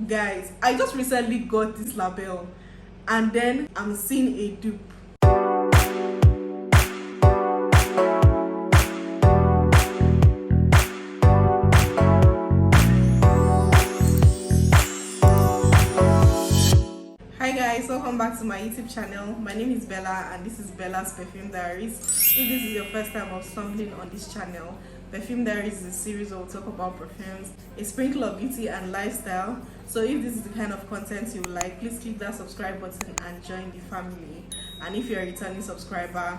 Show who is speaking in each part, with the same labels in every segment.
Speaker 1: Guys, I just recently got this label and then I'm seeing a dupe. Hi guys, welcome back to my YouTube channel. My name is Bella and this is Bella's Perfume Diaries. If this is your first time of stumbling on this channel, Perfume Diaries is a series where we'll talk about perfumes, a sprinkle of beauty and lifestyle. So if this is the kind of content you like, please click that subscribe button and join the family. And if you're a returning subscriber,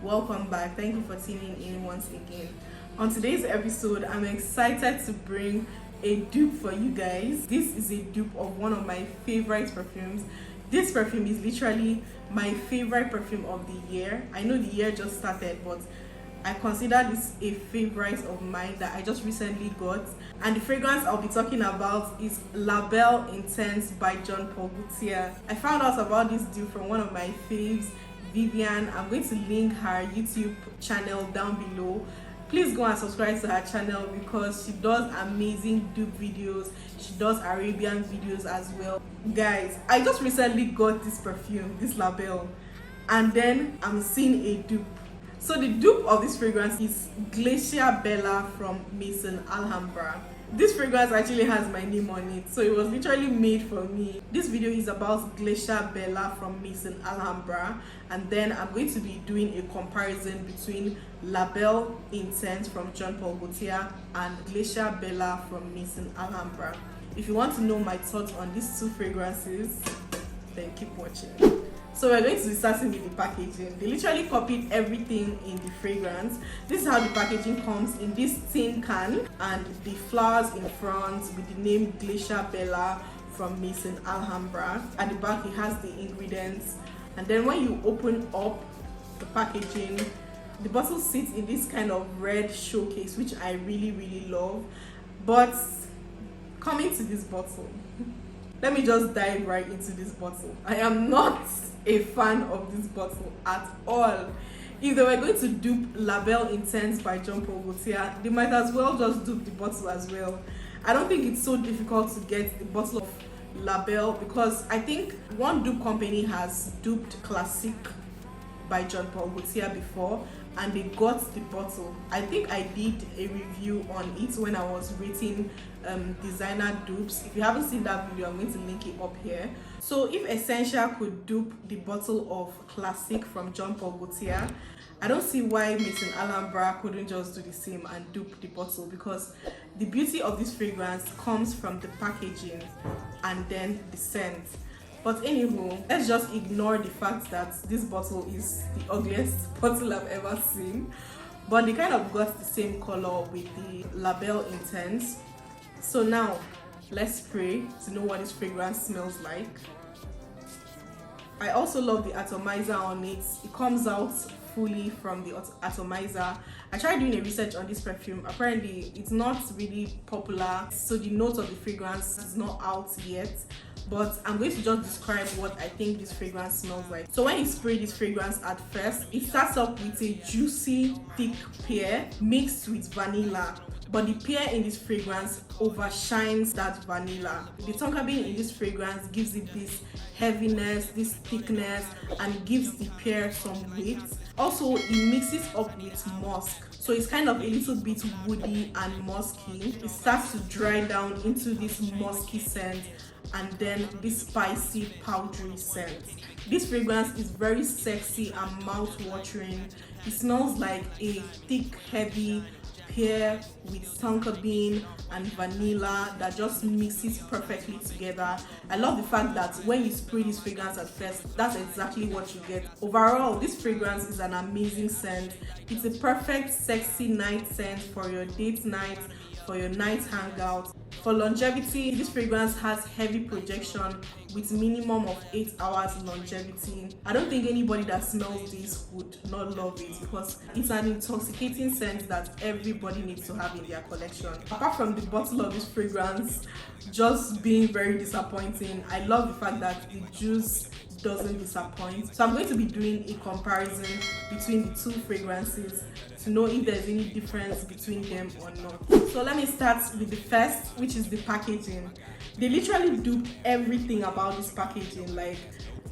Speaker 1: welcome back. Thank you for tuning in once again. On today's episode, I'm excited to bring a dupe for you guys. This is a dupe of one of my favorite perfumes. This perfume is literally my favorite perfume of the year. I know the year just started, but I consider this a favorite of mine that I just recently got. And the fragrance I'll be talking about is BELLE INTENSE by Jean Paul Gaultier. I found out about this dupe from one of my faves, Vivian. I'm going to link her YouTube channel down below. Please go and subscribe to her channel because she does amazing dupe videos. She does Arabian videos as well. Guys, I just recently got this perfume, this label, and then I'm seeing a dupe. So the dupe of this fragrance is Glacier Bella from Maison Alhambra. This fragrance actually has my name on it, so it was literally made for me. This video is about Glacier Bella from Maison Alhambra, and then I'm going to be doing a comparison between BELLE INTENSE from Jean Paul Gaultier and Glacier Bella from Maison Alhambra. If you want to know my thoughts on these two fragrances, then keep watching. So we're going to be starting with the packaging. They literally copied everything in the fragrance. This is how the packaging comes in this tin can, and the flowers in front with the name Glacier Bella from Maison Alhambra. At the back it has the ingredients, and then when you open up the packaging, the bottle sits in this kind of red showcase, which I really love. But coming to this bottle, let me just dive right into this bottle. I am not a fan of this bottle at all. If they were going to dupe BELLE INTENSE by Jean Paul Gaultier, they might as well just dupe the bottle as well. I don't think it's so difficult to get the bottle of BELLE because I think one dupe company has duped Classic by Jean Paul Gaultier before and they got the bottle. I think I did a review on it when I was rating designer dupes. If you haven't seen that video, I'm going to link it up here. So if Essential could dupe the bottle of Classic from Jean Paul Gaultier, I don't see why Maison Alhambra couldn't just do the same and dupe the bottle, because the beauty of this fragrance comes from the packaging and then the scent. But anywho, let's just ignore the fact that this bottle is the ugliest bottle I've ever seen. But they kind of got the same color with the BELLE INTENSE. So now, let's spray to know what this fragrance smells like. I also love the atomizer on it. It comes out fully from the atomizer. I tried doing a research on this perfume. Apparently, it's not really popular, so the note of the fragrance is not out yet. But I'm going to just describe what I think this fragrance smells like. So when you spray this fragrance at first, it starts off with a juicy, thick pear mixed with vanilla. But the pear in this fragrance overshines that vanilla. The tonka bean in this fragrance gives it this heaviness, this thickness, and gives the pear some weight. Also, it mixes up with musk. So it's kind of a little bit woody and musky. It starts to dry down into this musky scent and then this spicy powdery scent. This fragrance is very sexy and mouth-watering. It smells like a thick, heavy pear with tonka bean and vanilla that just mixes perfectly together. I love the fact that when you spray this fragrance at first, that's exactly what you get. Overall, this fragrance is an amazing scent. It's a perfect sexy night scent for your date night, for your night hangout. For longevity, this fragrance has heavy projection with minimum of 8 hours longevity. I don't think anybody that smells this would not love it because it's an intoxicating scent that everybody needs to have in their collection. Apart from the bottle of this fragrance just being very disappointing, I love the fact that the juice doesn't disappoint. So I'm going to be doing a comparison between the two fragrances to know if there's any difference between them or not. So let me start with the first, which which is the packaging. They literally dupe everything about this packaging, like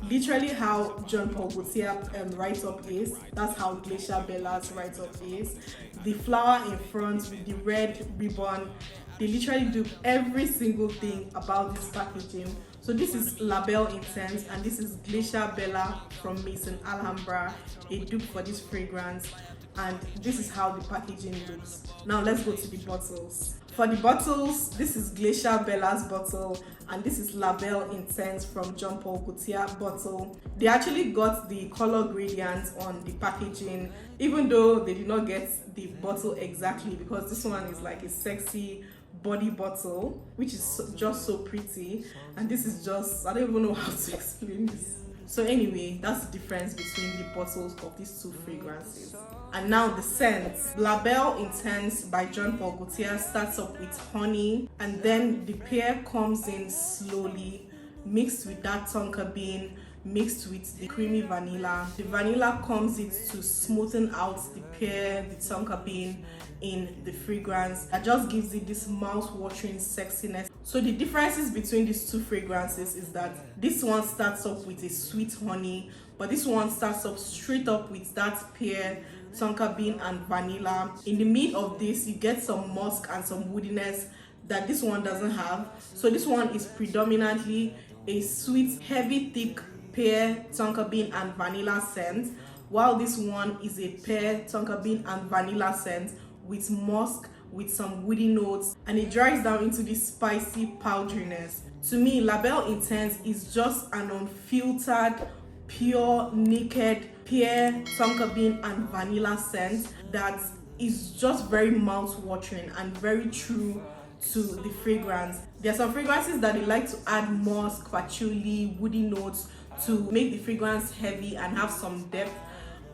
Speaker 1: literally how Jean Paul Gaultier write-up is, that's how Glacier Bella's write-up is. The flower in front with the red ribbon, they literally dupe every single thing about this packaging. So this is BELLE Intense, and this is Glacier Bella from Maison Alhambra, a dupe for this fragrance, and this is how the packaging looks. Now let's go to the bottles. For the bottles, this is Glacier Bella's bottle, and this is BELLE Intense from Jean Paul Gaultier bottle. They actually got the color gradients on the packaging, even though they did not get the bottle exactly, because this one is like a sexy body bottle, which is just so pretty, and this is just, I don't even know how to explain this. So anyway, that's the difference between the bottles of these two fragrances. And now the scent. BELLE Intense by Jean Paul Gaultier starts up with honey, and then the pear comes in slowly, mixed with that tonka bean, mixed with the creamy vanilla. The vanilla comes in to smoothen out the pear, the tonka bean in the fragrance. That just gives it this mouth-watering sexiness. So the differences between these two fragrances is that this one starts off with a sweet honey, but this one starts off straight up with that pear, tonka bean and vanilla. In the mid of this, you get some musk and some woodiness that this one doesn't have. So this one is predominantly a sweet, heavy, thick pear, tonka bean and vanilla scent, while this one is a pear, tonka bean and vanilla scent with musk, with some woody notes, and it dries down into this spicy powderiness. To me, BELLE Intense is just an unfiltered, pure, naked pear, tonka bean and vanilla scent that is just very mouth-watering and very true to the fragrance. There are some fragrances that they like to add musk, patchouli, woody notes to make the fragrance heavy and have some depth.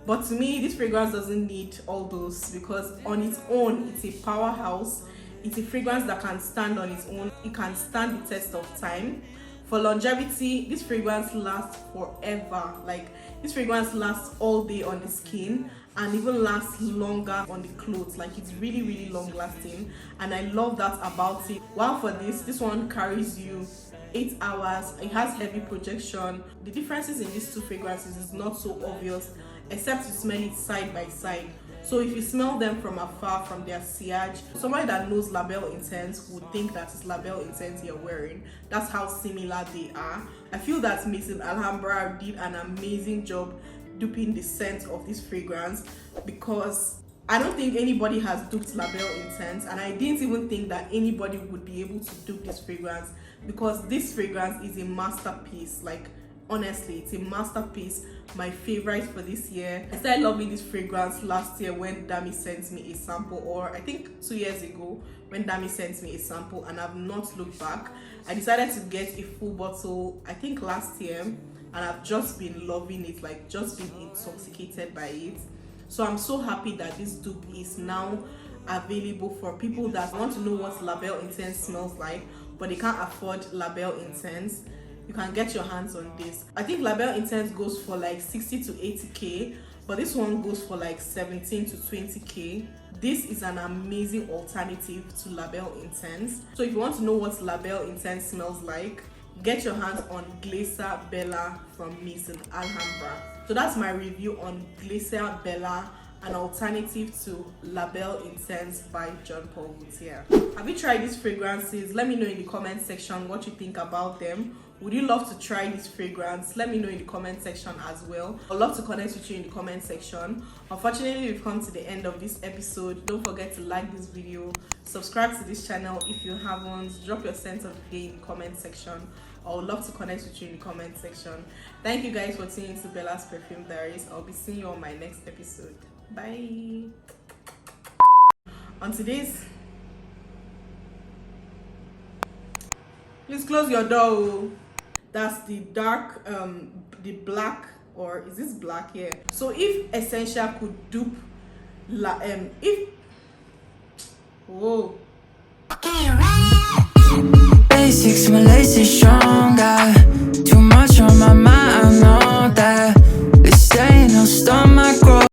Speaker 1: But to me, this fragrance doesn't need all those, because on its own, it's a powerhouse. It's a fragrance that can stand on its own. It can stand the test of time. For longevity, this fragrance lasts forever. Like, this fragrance lasts all day on the skin and even lasts longer on the clothes. Like, it's really, really long lasting, and I love that about it. While for this one carries you 8 hours. It has heavy projection. The differences in these two fragrances is not so obvious, except you smell it side by side. So if you smell them from afar, from their sillage, somebody that knows BELLE Intense would think that it's BELLE Intense you're wearing. That's how similar they are. I feel that Maison Alhambra did an amazing job duping the scent of this fragrance, because I don't think anybody has duped BELLE Intense, and I didn't even think that anybody would be able to dupe this fragrance, because this fragrance is a masterpiece. Like, honestly, it's a masterpiece. My favorite for this year. I started loving this fragrance last year when Dami sent me a sample, or I think 2 years ago when Dami sent me a sample, and I've not looked back. I decided to get a full bottle, I think last year, and I've just been loving it, like just been intoxicated by it. So I'm so happy that this dupe is now available for people that want to know what BELLE Intense smells like, but they can't afford BELLE Intense. You can get your hands on this. I think BELLE Intense goes for like 60 to 80k, but this one goes for like 17 to 20k. This is an amazing alternative to BELLE Intense. So if you want to know what BELLE Intense smells like, get your hands on Glacier Bella from Maison Alhambra. So that's my review on Glacier Bella, an alternative to BELLE Intense by Jean Paul Gaultier. Have you tried these fragrances? Let me know in the comment section what you think about them. Would you love to try this fragrance? Let me know in the comment section as well. I'd love to connect with you in the comment section. Unfortunately, we've come to the end of this episode. Don't forget to like this video, subscribe to this channel if you haven't, drop your sense of the day in the comment section. I would love to connect with you in the comment section. Thank you guys for tuning into Bella's Perfume Diaries. I'll be seeing you on my next episode. Bye. On today's, please close your door. That's the dark, the black, or is this black here? So if Essential could dupe
Speaker 2: Basics, my lace is strong. Got too much on my mind, I know.